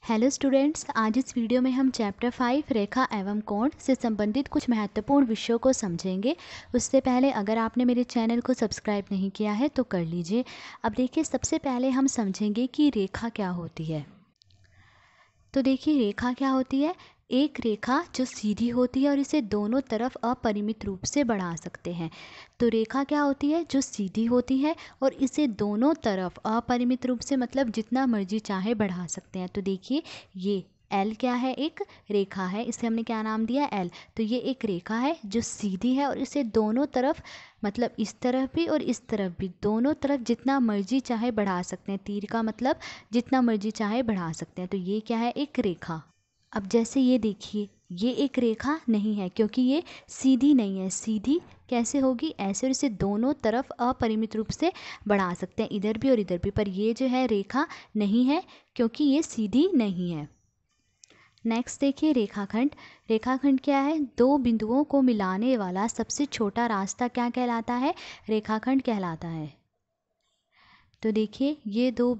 Hello students, आज इस video में हम चैप्टर 5 रेखा एवं कोण से संबंधित कुछ महत्वपूर्ण विषयों को समझेंगे। उससे पहले अगर आपने मेरे चैनल को सब्सक्राइब नहीं किया है तो कर लीजिए। अब देखिए, सबसे पहले हम समझेंगे कि रेखा क्या होती है। तो देखिए, रेखा क्या होती है। एक रेखा जो सीधी होती है और इसे दोनों तरफ अपरिमित रूप से बढ़ा सकते हैं। तो रेखा क्या होती है, जो सीधी होती है और इसे दोनों तरफ अपरिमित रूप से मतलब जितना मर्जी चाहे बढ़ा सकते हैं। तो देखिए, ये एल क्या है, एक रेखा है, इसे हमने क्या नाम दिया, एल। तो ये एक रेखा है जो सीधी है और इसे दोनों तरफ मतलब इस तरफ भी और इस तरफ भी दोनों तरफ जितना मर्जी चाहे बढ़ा सकते हैं। तीर का मतलब जितना मर्जी चाहे बढ़ा सकते हैं। तो ये क्या है, एक रेखा। अब जैसे ये देखिए, ये एक रेखा नहीं है क्योंकि ये सीधी नहीं है। सीधी कैसे होगी, ऐसे, और इसे दोनों तरफ अपरिमित रूप से बढ़ा सकते हैं, इधर भी और इधर भी। पर ये जो है रेखा नहीं है क्योंकि ये सीधी नहीं है। नेक्स्ट देखिए, रेखाखंड। रेखाखंड क्या है, दो बिंदुओं को मिलाने वाला सबसे छोटा रास्ता क्या कहलाता है, रेखाखंड कहलाता है। तो देखिए, ये दो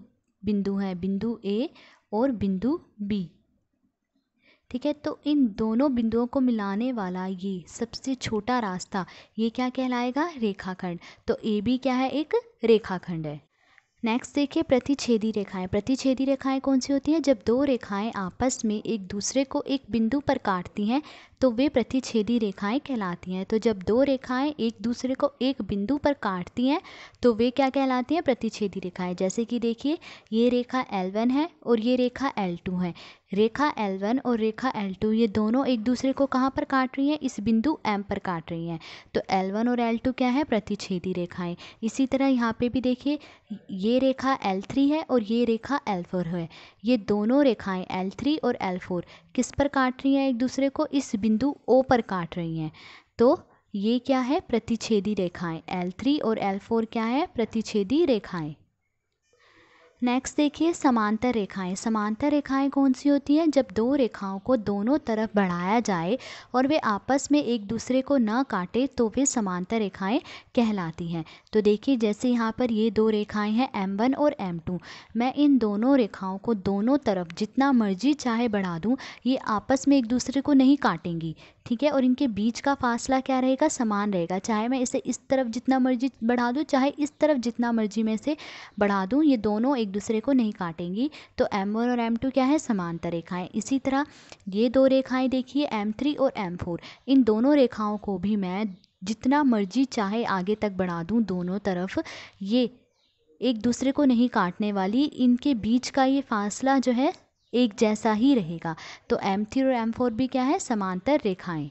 बिंदु हैं, बिंदु ए और बिंदु बी। ठीक है, तो इन दोनों बिंदुओं को मिलाने वाला ये सबसे छोटा रास्ता, ये क्या कहलाएगा, रेखाखंड। तो ए बी क्या है, एक रेखाखंड है। नेक्स्ट देखिए, प्रतिच्छेदी रेखाएं। प्रतिच्छेदी रेखाएं कौन सी होती हैं, जब दो रेखाएं आपस में एक दूसरे को एक बिंदु पर काटती हैं तो वे प्रतिच्छेदी रेखाएं कहलाती हैं। तो जब दो रेखाएं एक दूसरे को एक बिंदु पर काटती हैं तो वे क्या कहलाती हैं, प्रतिच्छेदी रेखाएं। जैसे कि देखिए, ये रेखा L1 है और ये रेखा L2 है। रेखा L1 और रेखा L2 ये दोनों एक दूसरे को कहाँ पर काट रही हैं, इस बिंदु M पर काट रही हैं। तो L1 और L2 क्या है, प्रतिच्छेदी रेखाएं। इसी तरह यहाँ पे भी देखिए, ये रेखा L3 है और ये रेखा L4 है। ये दोनों रेखाएं L3 और L4 किस पर काट रही हैं, एक दूसरे को इस बिंदु O पर काट रही हैं। तो ये क्या है, प्रतिच्छेदी रेखाएं। L3 और L4 क्या है, प्रतिच्छेदी रेखाएं। नेक्स्ट देखिए, समांतर रेखाएं। समांतर रेखाएं कौन सी होती हैं, जब दो रेखाओं को दोनों तरफ बढ़ाया जाए और वे आपस में एक दूसरे को न काटे तो वे समांतर रेखाएं कहलाती हैं। तो देखिए, जैसे यहाँ पर ये दो रेखाएं हैं M1 और M2। मैं इन दोनों रेखाओं को दोनों तरफ जितना मर्जी चाहे बढ़ा दूँ, ये आपस में एक दूसरे को नहीं काटेंगी। ठीक है, और इनके बीच का फासला क्या रहेगा, समान रहेगा। चाहे मैं इसे इस तरफ जितना मर्जी बढ़ा दूँ, चाहे इस तरफ जितना मर्जी मैं इसे बढ़ा दूँ, ये दोनों एक दूसरे को नहीं काटेंगी। तो M1 और M2 क्या है, समांतर रेखाएं। इसी तरह ये दो रेखाएं देखिए, M3 और M4। इन दोनों रेखाओं को भी मैं जितना मर्जी चाहे आगे तक बढ़ा दूँ दोनों तरफ, ये एक दूसरे को नहीं काटने वाली। इनके बीच का ये फासला जो है एक जैसा ही रहेगा। तो M3 और M4 भी क्या है, समांतर रेखाएं।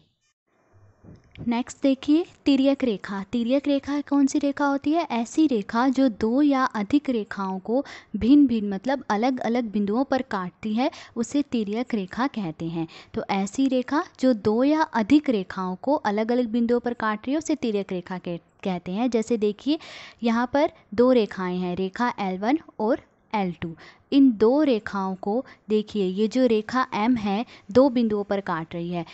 नेक्स्ट देखिए, तिर्यक रेखा। तिर्यक रेखा कौन सी रेखा होती है, ऐसी रेखा जो दो या अधिक रेखाओं को भिन्न भिन्न मतलब अलग अलग बिंदुओं पर काटती है, उसे तिर्यक रेखा कहते हैं। तो ऐसी रेखा जो दो या अधिक रेखाओं को अलग अलग बिंदुओं पर काट रही है उसे तिर्यक रेखा कहते हैं। जैसे देखिए, यहाँ पर दो रेखाएं हैं, रेखा L1 और L2। इन दो रेखाओं को देखिए, ये जो रेखा M है दो बिंदुओं पर काट रही है,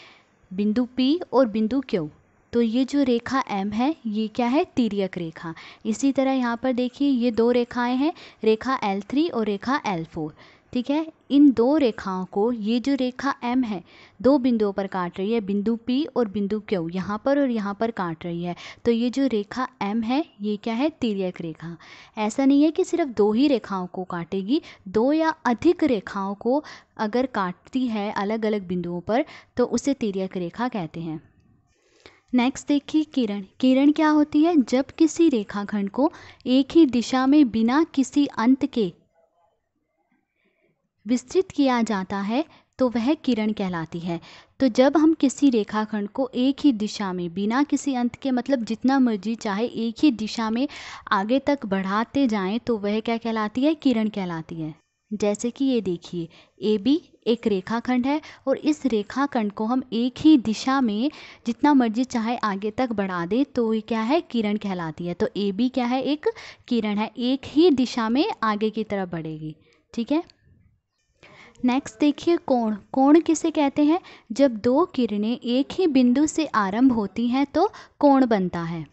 बिंदु P और बिंदु Q। तो ये जो रेखा M है ये क्या है, तिर्यक रेखा। इसी तरह यहाँ पर देखिए, ये दो रेखाएं हैं, रेखा L3 और रेखा L4। ठीक है, इन दो रेखाओं को ये जो रेखा M है दो बिंदुओं पर काट रही है, बिंदु P और बिंदु Q, यहाँ पर और यहाँ पर काट रही है। तो ये जो रेखा M है ये क्या है, तिर्यक रेखा। ऐसा नहीं है कि सिर्फ दो ही रेखाओं को काटेगी, दो या अधिक रेखाओं को अगर काटती है अलग अलग बिंदुओं पर तो उसे तिर्यक रेखा कहते हैं। नेक्स्ट देखिए, किरण। किरण क्या होती है, जब किसी रेखाखंड को एक ही दिशा में बिना किसी अंत के विस्तृत किया जाता है तो वह किरण कहलाती है। तो जब हम किसी रेखाखंड को एक ही दिशा में बिना किसी अंत के मतलब जितना मर्जी चाहे एक ही दिशा में आगे तक बढ़ाते जाएं तो वह क्या कहलाती है, किरण कहलाती है। जैसे कि ये देखिए, ए बी एक रेखाखंड है और इस रेखाखंड को हम एक ही दिशा में जितना मर्जी चाहे आगे तक बढ़ा दें तो ये क्या है, किरण कहलाती है। तो ए बी क्या है, एक किरण है, एक ही दिशा में आगे की तरफ बढ़ेगी। ठीक है। नेक्स्ट देखिए, कोण। कोण किसे कहते हैं, जब दो किरणें एक ही बिंदु से आरंभ होती हैं तो कोण बनता है।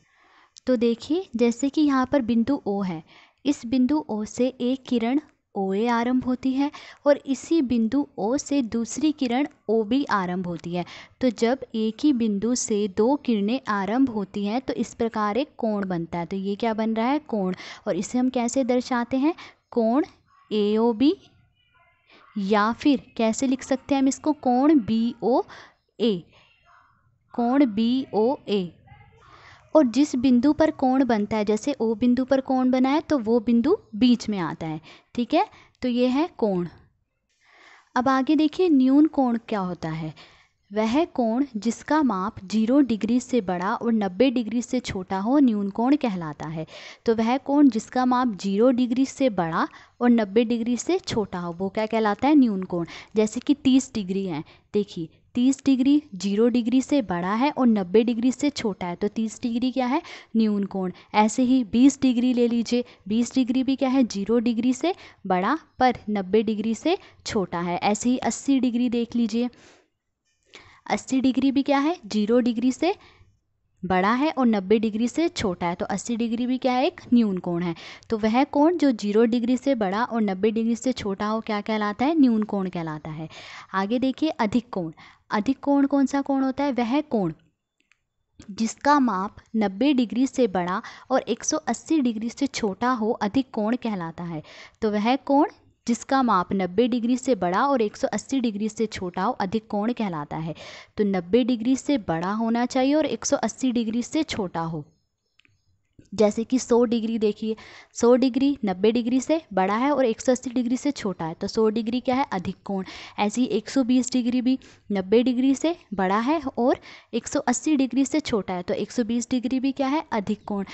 तो देखिए, जैसे कि यहाँ पर बिंदु O है, इस बिंदु O से एक किरण OA आरंभ होती है और इसी बिंदु O से दूसरी किरण OB आरंभ होती है। तो जब एक ही बिंदु से दो किरणें आरंभ होती हैं तो इस प्रकार एक कोण बनता है। तो ये क्या बन रहा है? कोण। और इसे हम कैसे दर्शाते हैं? कोण AOB, या फिर कैसे लिख सकते हैं हम इसको? कोण BOA, कोण BOA। और जिस बिंदु पर कोण बनता है, जैसे O बिंदु पर कोण बना है तो वो बिंदु बीच में आता है। ठीक है, तो ये है कोण। अब आगे देखिए न्यून कोण क्या होता है। वह कोण जिसका माप 0 डिग्री से बड़ा और 90 डिग्री से छोटा हो न्यून कोण कहलाता है। तो वह कोण जिसका माप 0 डिग्री से बड़ा और 90 डिग्री से छोटा हो वो क्या कहलाता है? न्यून कोण। जैसे कि 30 डिग्री है, देखिए 30 डिग्री 0 डिग्री से बड़ा है और 90 डिग्री से छोटा है, तो 30 डिग्री क्या है? न्यून कोण। ऐसे ही 20 डिग्री ले लीजिए, 20 डिग्री भी क्या है? 0 डिग्री से बड़ा पर 90 डिग्री से छोटा है। ऐसे ही 80 डिग्री देख लीजिए, 80 डिग्री भी क्या है? 0 डिग्री से बड़ा है और 90 डिग्री से छोटा है, तो 80 डिग्री भी क्या है? एक न्यून कोण है। तो वह कोण जो 0 डिग्री से बड़ा और 90 डिग्री से छोटा हो क्या कहलाता है? न्यून कोण कहलाता है। आगे देखिए अधिक कोण। अधिक कोण कौन सा कोण होता है? वह कोण जिसका माप 90 डिग्री से बड़ा और 180 डिग्री से छोटा हो अधिक कोण कहलाता है। तो वह कोण जिसका माप 90 डिग्री से बड़ा और 180 डिग्री से छोटा हो अधिक कोण कहलाता है। तो 90 डिग्री से बड़ा होना चाहिए और 180 डिग्री से छोटा हो। जैसे कि 100 डिग्री देखिए, 100 डिग्री 90 डिग्री से बड़ा है और 180 डिग्री से छोटा है, तो 100 डिग्री क्या है? अधिक कोण। ऐसे ही 120 डिग्री भी 90 डिग्री से बड़ा है और 180 डिग्री से छोटा है, तो 120 डिग्री भी क्या है? अधिक कोण।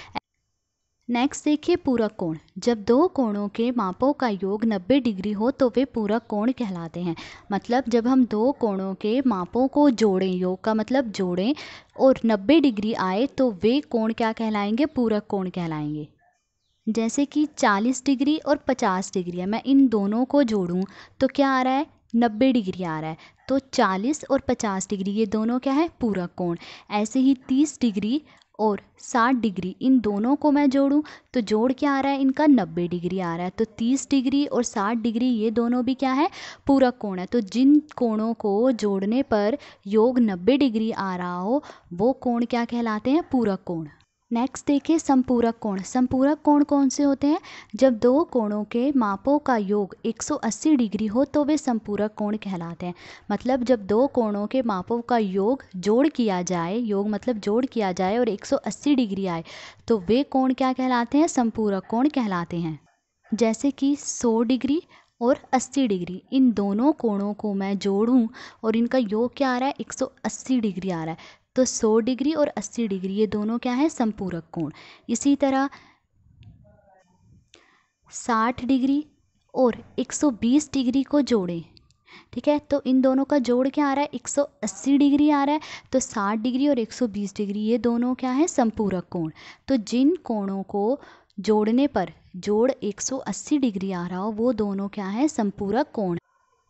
नेक्स्ट देखिए पूरक कोण। जब दो कोणों के मापों का योग 90 डिग्री हो तो वे पूरक कोण कहलाते हैं। मतलब जब हम दो कोणों के मापों को जोड़ें, योग का मतलब जोड़ें, और 90 डिग्री आए तो वे कोण क्या कहलाएंगे? पूरक कोण कहलाएंगे। जैसे कि 40 डिग्री और 50 डिग्री है, मैं इन दोनों को जोड़ूं तो क्या आ रहा है? 90 डिग्री आ रहा है। तो 40 और 50 डिग्री ये दोनों क्या है? पूरक कोण। ऐसे ही 30 डिग्री और 60 डिग्री इन दोनों को मैं जोड़ूं तो जोड़ क्या आ रहा है इनका? 90 डिग्री आ रहा है। तो 30 डिग्री और 60 डिग्री ये दोनों भी क्या है? पूरक कोण है। तो जिन कोणों को जोड़ने पर योग 90 डिग्री आ रहा हो वो कोण क्या कहलाते हैं? पूरक कोण। नेक्स्ट देखिए संपूरक कोण। संपूरक कोण कौन से होते हैं? जब दो कोणों के मापों का योग 180 डिग्री हो तो वे संपूरक कोण कहलाते हैं। मतलब जब दो कोणों के मापों का योग जोड़ किया जाए, योग मतलब जोड़ किया जाए और 180 डिग्री आए तो वे कोण क्या कहलाते हैं? संपूरक कोण कहलाते हैं। जैसे कि 100 डिग्री और 80 डिग्री इन दोनों कोणों को मैं जोड़ूं और इनका योग क्या आ रहा है? 180 डिग्री आ रहा है। तो 100 डिग्री और 80 डिग्री ये दोनों क्या है? संपूरक कोण। इसी तरह 60 डिग्री और 120 डिग्री को जोड़ें, ठीक है, तो इन दोनों का जोड़ क्या आ रहा है? 180 डिग्री आ रहा है। तो 60 डिग्री और 120 डिग्री ये दोनों क्या है? संपूरक कोण। तो जिन कोणों को जोड़ने पर जोड़ 180 डिग्री आ रहा हो वो दोनों क्या है? संपूरक कोण।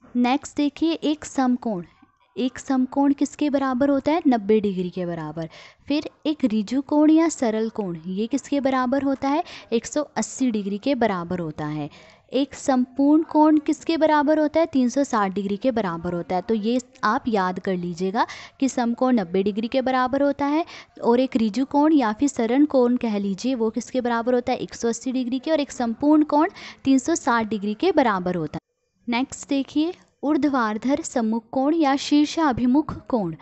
नेक्स्ट देखिए एक समकोण। एक समकोण किसके बराबर होता है? 90 डिग्री के बराबर। फिर एक ऋजु कोण या सरल कोण, ये किसके बराबर होता है? 180 डिग्री के बराबर होता है। एक संपूर्ण कोण किसके बराबर होता है? 360 डिग्री के बराबर होता है। तो ये आप याद कर लीजिएगा कि समकोण 90 डिग्री के बराबर होता है और एक ऋजु कोण या फिर सरल कोण कह लीजिए वो किसके बराबर होता है? 180 डिग्री के, और एक संपूर्ण कोण 360 डिग्री के बराबर होता है। नेक्स्ट देखिए ऊर्ध्वाधर सम्मुख कोण या शीर्षाभिमुख कोण।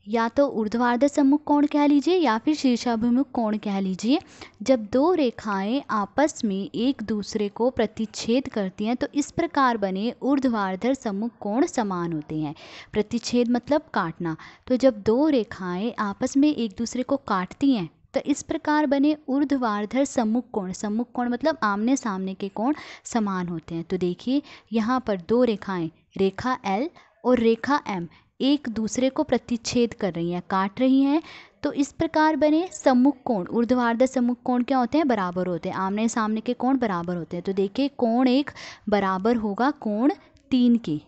या तो ऊर्ध्वाधर सम्मुख कोण कह लीजिए या फिर शीर्षाभिमुख कोण कह लीजिए। जब दो रेखाएं आपस में एक दूसरे को प्रतिच्छेद करती हैं तो इस प्रकार बने ऊर्ध्वाधर सम्मुख कोण समान होते हैं। प्रतिच्छेद मतलब काटना। तो जब दो रेखाएं आपस में एक दूसरे को काटती हैं तो इस प्रकार बने ऊर्ध्वाधर सम्मुख कोण, सम्मुख कोण मतलब आमने सामने के कोण समान होते हैं। तो देखिए यहाँ पर दो रेखाएं, रेखा L और रेखा M एक दूसरे को प्रतिच्छेद कर रही हैं, काट रही हैं। तो इस प्रकार बने सम्मुख कोण, ऊर्ध्वाधर सम्मुख कोण क्या होते हैं? बराबर होते हैं। आमने सामने के कोण बराबर होते हैं। तो देखिए कोण एक बराबर होगा कोण 3 के।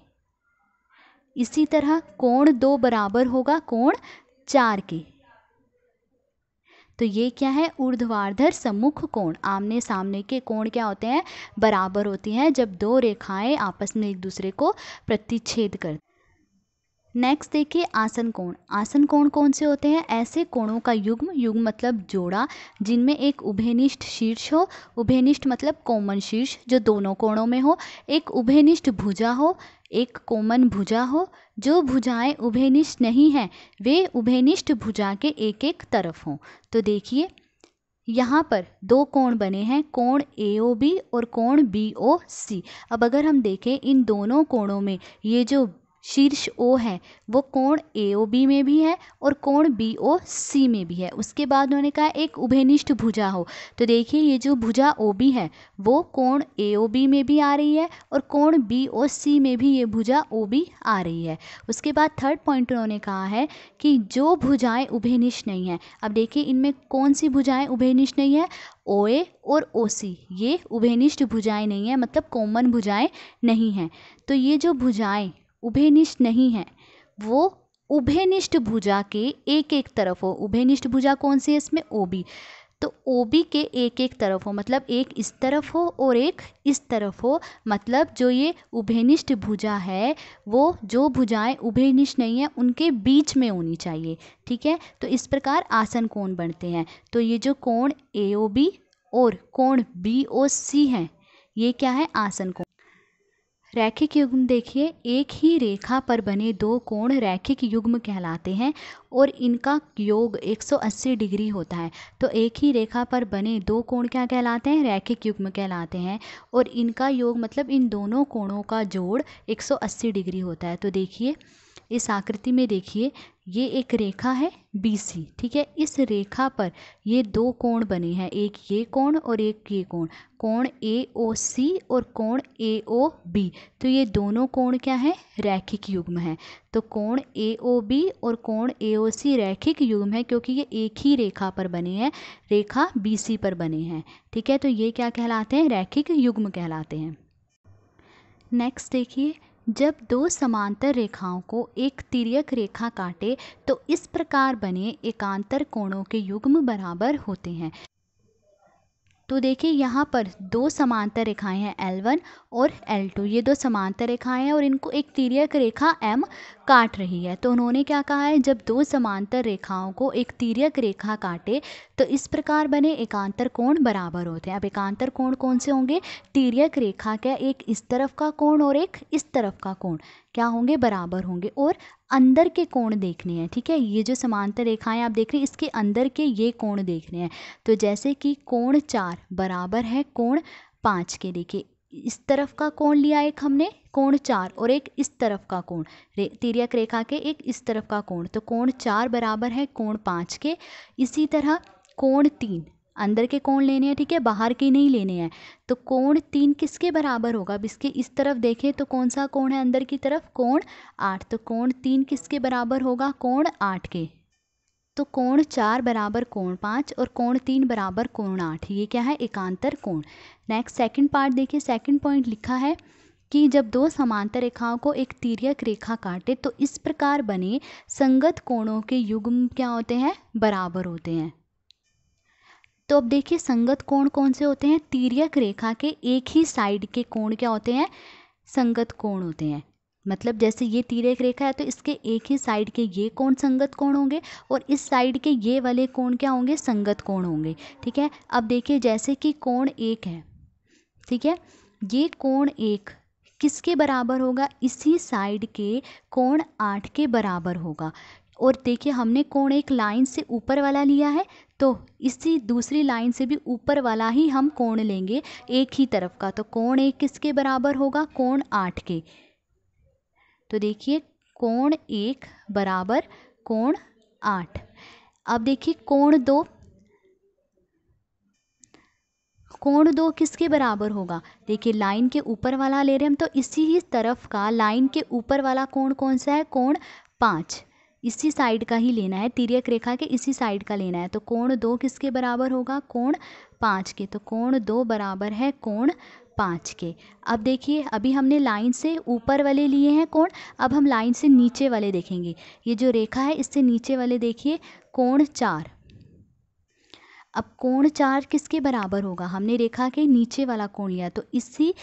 इसी तरह कोण 2 बराबर होगा कोण 4 के। तो ये क्या है, ऊर्ध्वाधर सम्मुख कोण। आमने सामने के कोण क्या होते हैं, बराबर होती हैं जब दो रेखाएं आपस में एक दूसरे को प्रतिच्छेद करती। नेक्स्ट देखिए आसन कोण। आसन कोण कौन से होते हैं, ऐसे कोणों का युग्म, युग्म मतलब जोड़ा, जिनमें एक उभयनिष्ठ शीर्ष हो, उभयनिष्ठ मतलब कोमन शीर्ष जो दोनों कोणों में हो, एक उभयनिष्ठ भुजा हो, एक कोमन भुजा हो। जो भुजाएं उभयनिष्ठ नहीं हैं वे उभयनिष्ठ भुजा के एक एक तरफ हों। तो देखिए यहाँ पर दो कोण बने हैं, कोण AOB और कोण BOC। अब अगर हम देखें इन दोनों कोणों में ये जो शीर्ष O है वो कोण AOB में भी है और कोण BOC में भी है। उसके बाद उन्होंने कहा एक उभयनिष्ठ भुजा हो। तो देखिए ये जो भुजा OB है वो कोण AOB में भी आ रही है और कोण BOC में भी ये भुजा OB आ रही है। उसके बाद थर्ड पॉइंट उन्होंने कहा है कि जो भुजाएं उभयनिष्ठ नहीं है। अब देखिए इनमें कौन सी भुजाएं उभयनिष्ठ नहीं है, OA और OC ये उभयनिष्ठ भुजाएं नहीं है, मतलब कोमन भुजाएं नहीं हैं। तो ये जो भुजाएं उभयनिष्ठ नहीं है वो उभयनिष्ठ भुजा के एक एक तरफ हो। उभयनिष्ठ भुजा कौन सी है इसमें, OB। तो OB के एक एक तरफ हो, मतलब एक इस तरफ हो और एक इस तरफ हो। मतलब जो ये उभयनिष्ठ भुजा है वो जो भुजाएं उभयनिष्ठ नहीं है उनके बीच में होनी चाहिए। ठीक है, तो इस प्रकार आसन कोण बनते हैं। तो ये जो कोण AOB और कोण BOC हैं ये क्या है, आसन कोण। रैखिक युग्म देखिए, एक ही रेखा पर बने दो कोण रैखिक युग्म कहलाते हैं और इनका योग 180 डिग्री होता है। तो एक ही रेखा पर बने दो कोण क्या कहलाते हैं, रैखिक युग्म कहलाते हैं और इनका योग मतलब इन दोनों कोणों का जोड़ 180 डिग्री होता है। तो देखिए इस आकृति में देखिए ये एक रेखा है BC। ठीक है, इस रेखा पर ये दो कोण बने हैं, एक ये कोण और एक ये कोण, कोण AOC और कोण AOB। तो ये दोनों कोण क्या है, रैखिक युग्म है। तो कोण AOB और कोण AOC रैखिक युग्म है क्योंकि ये एक ही रेखा पर बने हैं, रेखा BC पर बने हैं। ठीक है, तो ये क्या कहलाते हैं, रैखिक युग्म कहलाते हैं। नेक्स्ट देखिए, जब दो समांतर रेखाओं को एक तिर्यक रेखा काटे तो इस प्रकार बने एकांतर कोणों के युग्म बराबर होते हैं। तो देखिए यहाँ पर दो समांतर रेखाएं हैं L1 और L2। ये दो समांतर रेखाएं हैं और इनको एक तिर्यक रेखा M काट रही है। तो उन्होंने क्या कहा है, जब दो समांतर रेखाओं को एक तिर्यक रेखा काटे तो इस प्रकार बने एकांतर कोण बराबर होते हैं। अब एकांतर कोण कौन से होंगे, तिर्यक रेखा का एक इस तरफ का कोण और एक इस तरफ का कोण क्या होंगे, बराबर होंगे और अंदर के कोण देखने हैं। ठीक है, ये जो समांतर रेखाएं आप देख रहे हैं इसके अंदर के ये कोण देखने हैं। तो जैसे कि कोण 4 बराबर है कोण 5 के। देखिए इस तरफ का कोण लिया एक हमने कोण 4 और एक इस तरफ का कोण, तिर्यक रेखा के एक इस तरफ का कोण, तो कोण 4 बराबर है कोण 5 के। इसी तरह कोण 3 अंदर के कोण लेने हैं, ठीक है, बाहर के नहीं लेने हैं। तो कोण 3 किसके बराबर होगा, अब इसके इस तरफ देखें तो कौन सा कोण है अंदर की तरफ, कोण 8। तो कोण 3 किसके बराबर होगा, कोण 8 के। तो कोण 4 बराबर कोण 5 और कोण 3 बराबर कोण 8। ये क्या है, एकांतर कोण। नेक्स्ट सेकंड पार्ट देखिए, सेकंड पॉइंट लिखा है कि जब दो समांतर रेखाओं को एक तिर्यक रेखा काटे तो इस प्रकार बने संगत कोणों के युग्म क्या होते हैं, बराबर होते हैं। तो अब देखिए संगत कोण कौन से होते हैं, तिर्यक रेखा के एक ही साइड के कोण क्या होते हैं, संगत कोण होते हैं। मतलब जैसे ये तिर्यक रेखा है तो इसके एक ही साइड के ये कोण संगत कोण होंगे और इस साइड के ये वाले कोण क्या होंगे, संगत कोण होंगे। ठीक है, अब देखिए जैसे कि कोण 1 है, ठीक है, ये कोण 1 किसके बराबर होगा, इसी साइड के कोण 8 के बराबर होगा। और देखिए हमने कोण एक लाइन से ऊपर वाला लिया है तो इसी दूसरी लाइन से भी ऊपर वाला ही हम कोण लेंगे एक ही तरफ का। तो कोण 1 किसके बराबर होगा, कोण 8 के। तो देखिए कोण 1 बराबर कोण 8। अब देखिए कोण 2, कोण 2 किसके बराबर होगा, देखिए लाइन के ऊपर वाला ले रहे हैं हम तो इसी ही तरफ का लाइन के ऊपर वाला कोण कौन सा है, कोण 5। इसी साइड का ही लेना है, तिर्यक रेखा के इसी साइड का लेना है। तो कोण 2 किसके बराबर होगा, कोण 5 के। तो कोण 2 बराबर है कोण 5 के। अब देखिए अभी हमने लाइन से ऊपर वाले लिए हैं कोण, अब हम लाइन से नीचे वाले देखेंगे। ये जो रेखा है इससे नीचे वाले देखिए कोण 4, अब कोण 4 किसके बराबर होगा, हमने रेखा के नीचे वाला कोण लिया, तो इसी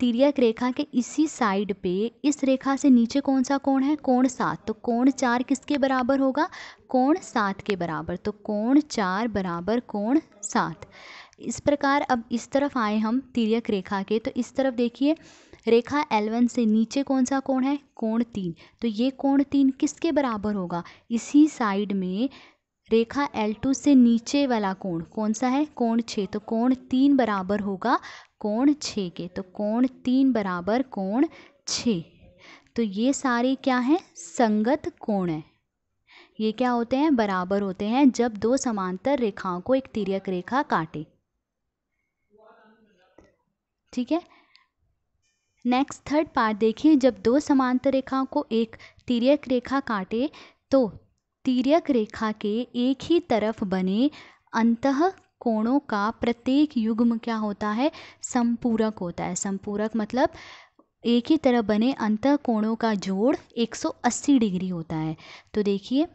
तिर्यक रेखा के इसी साइड पे इस रेखा से नीचे कौन सा कोण है, कोण 7, तो कोण 4 किसके बराबर होगा, कोण 7 के बराबर, तो कोण 4 बराबर कोण 7। इस प्रकार अब इस तरफ आए हम तिर्यक रेखा के, तो इस तरफ देखिए रेखा L1 से नीचे कौन सा कोण है, कोण 3, तो ये कोण 3 किसके बराबर होगा, इसी साइड में रेखा L2 से नीचे वाला कोण कौन सा है, कोण 6, तो कोण 3 बराबर होगा कोण 6 के, तो कोण 3 बराबर कोण 6। तो ये सारे क्या हैं, संगत कोण हैं। ये क्या होते हैं, बराबर होते हैं जब दो समांतर रेखाओं को एक तिर्यक रेखा काटे। ठीक है, नेक्स्ट थर्ड पार्ट देखिए, जब दो समांतर रेखाओं को एक तिर्यक रेखा काटे तो तिर्यक रेखा के एक ही तरफ बने अंतः कोणों का प्रत्येक युग्म क्या होता है, संपूरक होता है। संपूरक मतलब एक ही तरफ बने अंतः कोणों का जोड़ 180 डिग्री होता है। तो देखिए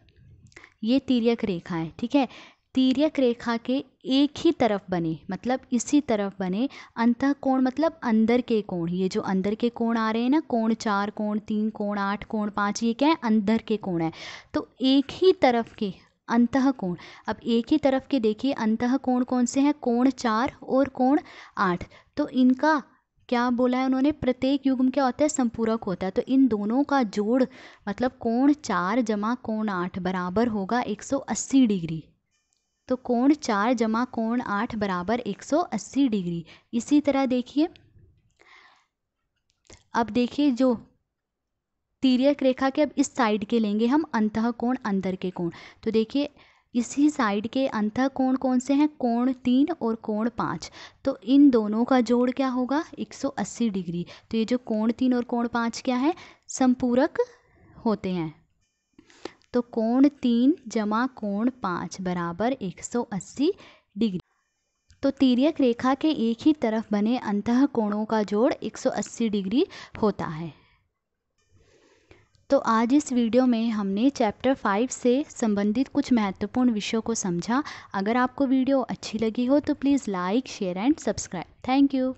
ये तिर्यक रेखा है, ठीक है, तिर्यक रेखा के एक ही तरफ बने मतलब इसी तरफ बने अंतः कोण मतलब अंदर के कोण, ये जो अंदर के कोण आ रहे हैं ना, कोण 4, कोण 3, कोण 8, कोण 5, ये क्या है, अंदर के कोण है। तो एक ही तरफ के अंतः कोण, अब एक ही तरफ के देखिए अंतः कोण कौन से हैं, कोण 4 और कोण 8, तो इनका क्या बोला है उन्होंने, प्रत्येक युग्म क्या होता है, संपूरक होता है। तो इन दोनों का जोड़ मतलब कोण 4 जमा कोण 8 बराबर होगा 180 डिग्री। तो कोण 4 जमा कोण 8 बराबर 180 डिग्री। इसी तरह देखिए, अब देखिए जो तिर्यक रेखा के अब इस साइड के लेंगे हम अंतः कोण, अंदर के कोण, तो देखिए इसी साइड के अंतः कोण कौन से हैं, कोण 3 और कोण 5, तो इन दोनों का जोड़ क्या होगा 180 डिग्री। तो ये जो कोण 3 और कोण 5 क्या है, संपूरक होते हैं। तो कोण 3 जमा कोण 5 बराबर 180 डिग्री। तो तिर्यक रेखा के एक ही तरफ बने अंतः कोणों का जोड़ 180 डिग्री होता है। तो आज इस वीडियो में हमने चैप्टर 5 से संबंधित कुछ महत्वपूर्ण विषयों को समझा। अगर आपको वीडियो अच्छी लगी हो तो please like, share and subscribe. Thank you.